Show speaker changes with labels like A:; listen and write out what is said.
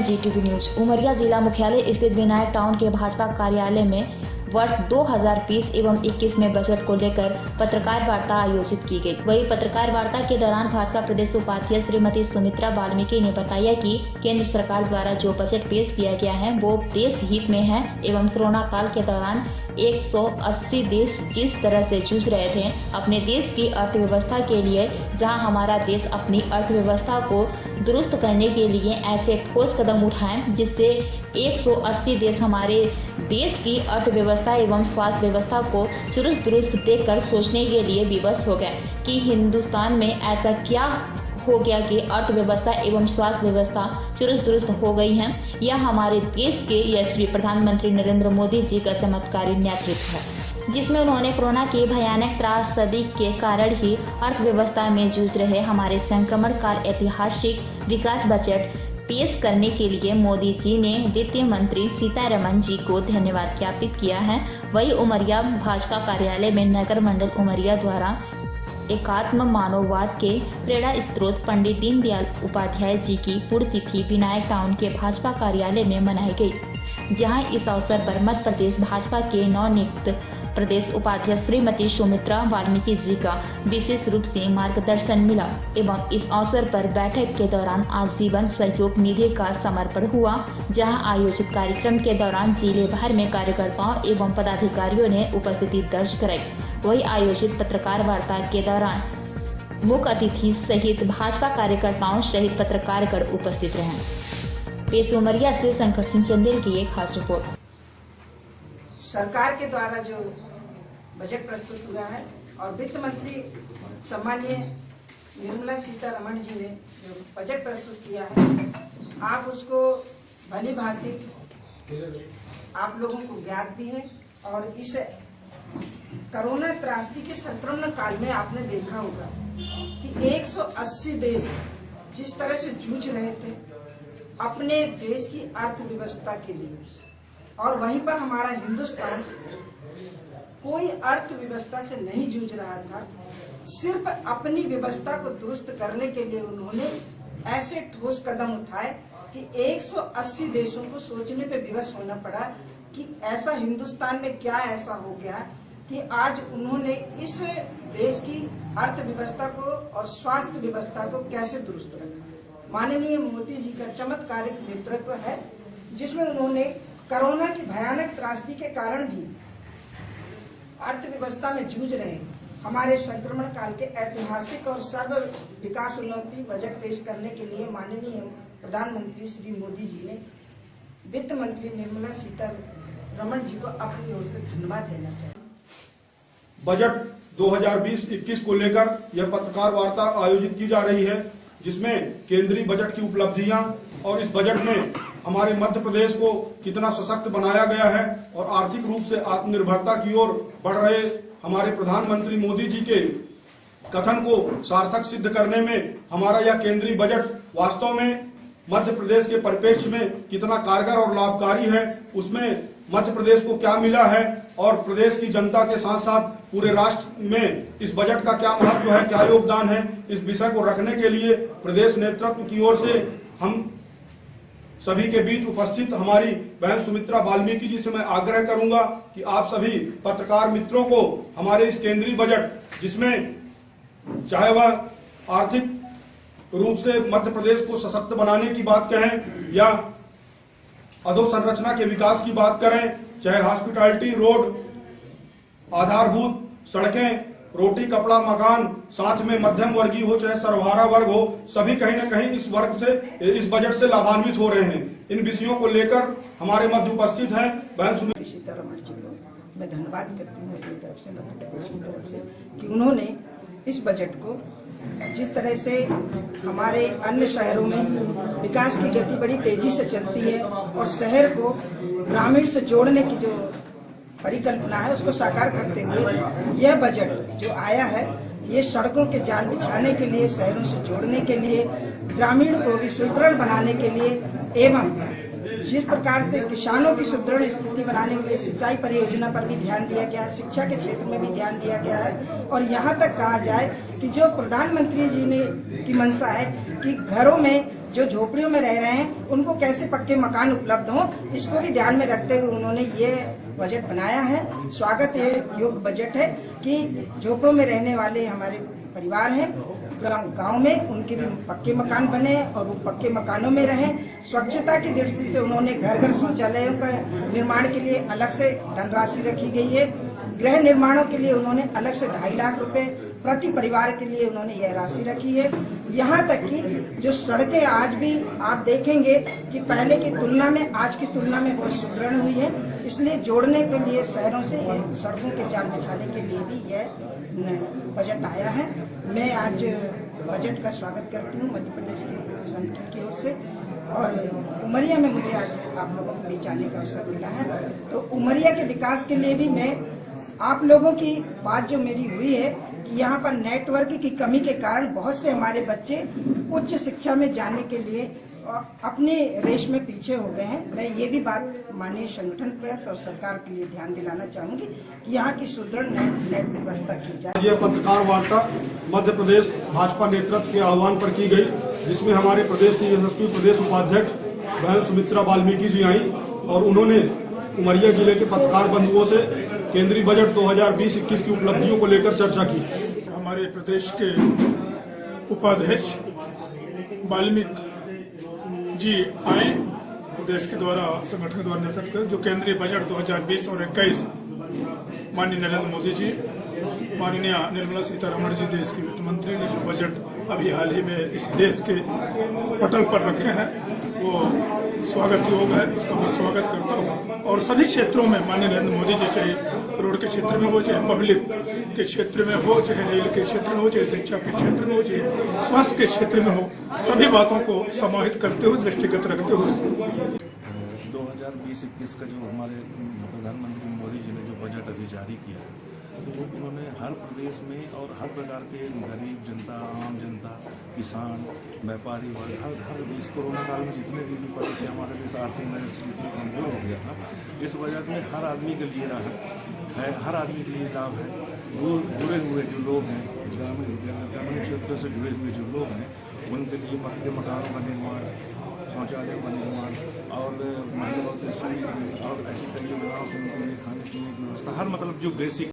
A: NGTV news. Umaria जिला मुख्यालय स्थित विनायक टाउन के भाजपा कार्यालय में वर्ष 2020 एवं 21 में बजट को लेकर पत्रकार वार्ता आयोजित की गई। वही पत्रकार वार्ता के दौरान भाजपा प्रदेश उपाध्यक्ष श्रीमती सुमित्रा वाल्मीकि ने बताया कि केंद्र सरकार द्वारा जो बजट पेश किया गया है वो देश हित में है एवं कोरोना काल के दौरान 180 देश जिस तरह से जूझ रहे थे अपने देश की अर्थव्यवस्था के लिए, जहां हमारा देश अपनी अर्थव्यवस्था को दुरुस्त करने के लिए ऐसे ठोस कदम उठाएं जिससे 180 देश हमारे देश की अर्थव्यवस्था एवं स्वास्थ्य व्यवस्था को चुरुस्त दुरुस्त देखकर सोचने के लिए विवश हो गए कि हिंदुस्तान में ऐसा क्या हो गया कि अर्थव्यवस्था एवं स्वास्थ्य व्यवस्था चुरुस्त दुरुस्त हो गई है। यह हमारे देश के यशस्वी प्रधानमंत्री नरेंद्र मोदी जी का चमत्कारी नेतृत्व है, जिसमें उन्होंने कोरोना की भयानक त्रासदी के कारण ही अर्थव्यवस्था में जूझ रहे हमारे संक्रमण काल ऐतिहासिक विकास बजट पेश करने के लिए मोदी जी ने वित्त मंत्री सीतारमण जी को धन्यवाद ज्ञापित किया है। वही उमरिया भाजपा कार्यालय में नगर मंडल उमरिया द्वारा एकात्म मानववाद के प्रेरणा स्रोत पंडित दीनदयाल उपाध्याय जी की पुण्यतिथि विनायक टाउन के भाजपा कार्यालय में मनाई गई, जहां इस अवसर पर मध्य प्रदेश भाजपा के नवनियुक्त प्रदेश उपाध्यक्ष श्रीमती सुमित्रा वाल्मीकि जी का विशेष रूप से मार्गदर्शन मिला एवं इस अवसर पर बैठक के दौरान आजीवन सहयोग निधि का समर्पण हुआ, जहां आयोजित कार्यक्रम के दौरान जिले भर में कार्यकर्ताओं एवं पदाधिकारियों ने उपस्थिति दर्ज कराई। वही आयोजित पत्रकार वार्ता के दौरान मुख्य अतिथि सहित भाजपा कार्यकर्ताओं सहित पत्रकारगण उपस्थित रहे। पेश उमरिया से शंकर सिंह चंदेल की एक खास रिपोर्ट।
B: सरकार के द्वारा जो बजट प्रस्तुत हुआ है और वित्त मंत्री सम्माननीय निर्मला सीतारमण जी ने जो बजट प्रस्तुत किया है, आप उसको भली भांति आप लोगों को ज्ञात भी है और इस कोरोना त्रासदी के संक्रमण काल में आपने देखा होगा कि 180 देश जिस तरह से जूझ रहे थे अपने देश की अर्थव्यवस्था के लिए, और वहीं पर हमारा हिंदुस्तान कोई अर्थव्यवस्था से नहीं जूझ रहा था। सिर्फ अपनी व्यवस्था को दुरुस्त करने के लिए उन्होंने ऐसे ठोस कदम उठाए कि 180 देशों को सोचने पे विवश होना पड़ा कि ऐसा हिंदुस्तान में क्या ऐसा हो गया कि आज उन्होंने इस देश की अर्थव्यवस्था को और स्वास्थ्य व्यवस्था को कैसे दुरुस्त रखा। माननीय मोदी जी का चमत्कारिक नेतृत्व है, जिसमें उन्होंने कोरोना की भयानक त्रासदी के कारण भी अर्थव्यवस्था में जूझ रहे हमारे संक्रमण काल के ऐतिहासिक और सर्व विकास उन्नति बजट पेश करने के लिए माननीय प्रधानमंत्री श्री मोदी जी ने वित्त मंत्री निर्मला सीतारमण जी को अपनी ओर से धन्यवाद देना चाहिए।
C: बजट 2020-21 को लेकर यह पत्रकार वार्ता आयोजित की जा रही है, जिसमें केंद्रीय बजट की उपलब्धियां और इस बजट में हमारे मध्य प्रदेश को कितना सशक्त बनाया गया है और आर्थिक रूप से आत्मनिर्भरता की ओर बढ़ रहे हमारे प्रधानमंत्री मोदी जी के कथन को सार्थक सिद्ध करने में हमारा यह केंद्रीय बजट वास्तव में मध्य प्रदेश के परिप्रेक्ष्य में कितना कारगर और लाभकारी है, उसमें मध्य प्रदेश को क्या मिला है और प्रदेश की जनता के साथ साथ पूरे राष्ट्र में इस बजट का क्या महत्व है, क्या योगदान है, इस विषय को रखने के लिए प्रदेश नेतृत्व की ओर से हम सभी के बीच उपस्थित हमारी बहन सुमित्रा वाल्मीकि जी से मैं आग्रह करूंगा कि आप सभी पत्रकार मित्रों को हमारे इस केंद्रीय बजट, जिसमें चाहे वह आर्थिक रूप से मध्य प्रदेश को सशक्त बनाने की बात कहें या अधोसंरचना के विकास की बात करें, चाहे हॉस्पिटैलिटी, रोड, आधारभूत सड़कें, रोटी कपड़ा मकान, साथ में मध्यम वर्गीय हो चाहे सर्वहारा वर्ग हो, सभी कहीं न कहीं इस बजट से लाभान्वित हो रहे हैं। इन विषयों को लेकर हमारे मध्य उपस्थित हैं बहन सुमित्रा
B: सीतारमण जी को मैं धन्यवाद करती हूँ अपनी तरफ से, मध्य प्रदेश की तरफ से, कि उन्होंने इस बजट को जिस तरह से हमारे अन्य शहरों में विकास की गति बड़ी तेजी से चलती है और शहर को ग्रामीण से जोड़ने की जो परिकल्पना है उसको साकार करते हुए यह बजट जो आया है, ये सड़कों के जाल बिछाने के लिए, शहरों से जोड़ने के लिए, ग्रामीण को विश्वविद्यालय बनाने के लिए एवं जिस प्रकार से किसानों की सुदृढ़ स्थिति बनाने के लिए सिंचाई परियोजना पर भी ध्यान दिया गया है, शिक्षा के क्षेत्र में भी ध्यान दिया गया है और यहाँ तक कहा जाए कि जो प्रधानमंत्री जी ने की मंशा है कि घरों में जो झोपड़ियों में रह रहे हैं उनको कैसे पक्के मकान उपलब्ध हों, इसको भी ध्यान में रखते हुए उन्होंने ये बजट बनाया है। स्वागत योग्य बजट है कि झोपड़ों में रहने वाले हमारे परिवार हैं गांव में, उनके भी पक्के मकान बने और वो पक्के मकानों में रहें। स्वच्छता की दृष्टि से उन्होंने घर घर शौचालयों का निर्माण के लिए अलग से धनराशि रखी गई है। गृह निर्माणों के लिए उन्होंने अलग से 2.5 लाख रुपए प्रति परिवार के लिए उन्होंने यह राशि रखी है। यहाँ तक कि जो सड़कें आज भी आप देखेंगे कि पहले की तुलना में आज की तुलना में बहुत सुदृढ़ हुई है, इसलिए जोड़ने के लिए शहरों से सड़कों के जाल बिछाने के लिए भी यह बजट आया है। मैं आज बजट का स्वागत करती हूँ मध्य प्रदेश की संगठन की ओर से और उमरिया में मुझे आज आप लोगों के बीच आने का अवसर मिला है। तो उमरिया के विकास के लिए भी मैं आप लोगों की बात जो मेरी हुई है कि यहाँ पर नेटवर्क की कमी के कारण बहुत से हमारे बच्चे उच्च शिक्षा में जाने के लिए अपने रेस में पीछे हो गए हैं। मैं ये भी बात माननीय संगठन प्रेस और सरकार के लिए ध्यान दिलाना चाहूंगी कि यहाँ की सुदृढ़ नेट व्यवस्था की जाए।
C: यह पत्रकार वार्ता मध्य प्रदेश भाजपा नेतृत्व के आह्वान पर की गई, जिसमें हमारे प्रदेश की यशस्वी प्रदेश उपाध्यक्ष बहन सुमित्रा वाल्मीकि जी आई और उन्होंने उमरिया जिले के पत्रकार बंधुओं से केंद्रीय बजट 2020-21 की उपलब्धियों को लेकर चर्चा की।
D: हमारे प्रदेश के उपाध्यक्ष वाल्मीकि जी आए, प्रदेश के द्वारा संगठन के द्वारा नेतृत्व कर जो केंद्रीय बजट 2020 और 21 माननीय नरेंद्र मोदी जी, माननीय निर्मला सीतारमण जी देश की वित्त मंत्री ने जो बजट अभी हाल ही में इस देश के पटल पर रखे हैं वो स्वागत योग्य है, उसका मैं स्वागत करता हूँ। और सभी क्षेत्रों में माननीय नरेंद्र मोदी जी, चाहे रोड के क्षेत्र में हो, चाहे पब्लिक के क्षेत्र में हो, चाहे रेल के क्षेत्र में हो, चाहे शिक्षा के क्षेत्र में हो, चाहे स्वास्थ्य के क्षेत्र में हो, सभी बातों को समाहित करते हुए, दृष्टिगत रखते हुए
E: 2020-21 का जो हमारे प्रधानमंत्री मोदी जी ने जो बजट अभी जारी किया तो वो उन्होंने हर प्रदेश में और हर प्रकार के गरीब जनता, आम जनता, किसान, व्यापारी वर्ग, हर इस कोरोना काल में जितने भी विपक्ष से हमारे देश आर्थिक मदद से जितना कमजोर हो गया था, इस बजट में हर आदमी के लिए राहत है, हर आदमी के लिए लाभ है। जुड़े हुए जो लोग हैं, ग्रामीण क्षेत्र से जुड़े हुए जो लोग हैं, उनके लिए पक्के मकानों का निर्माण, शौचालय का निर्माण और महिलाओं के और ऐसी कई योजनाओं से उनके लिए खाने पीने की व्यवस्था, हर मतलब जो बेसिक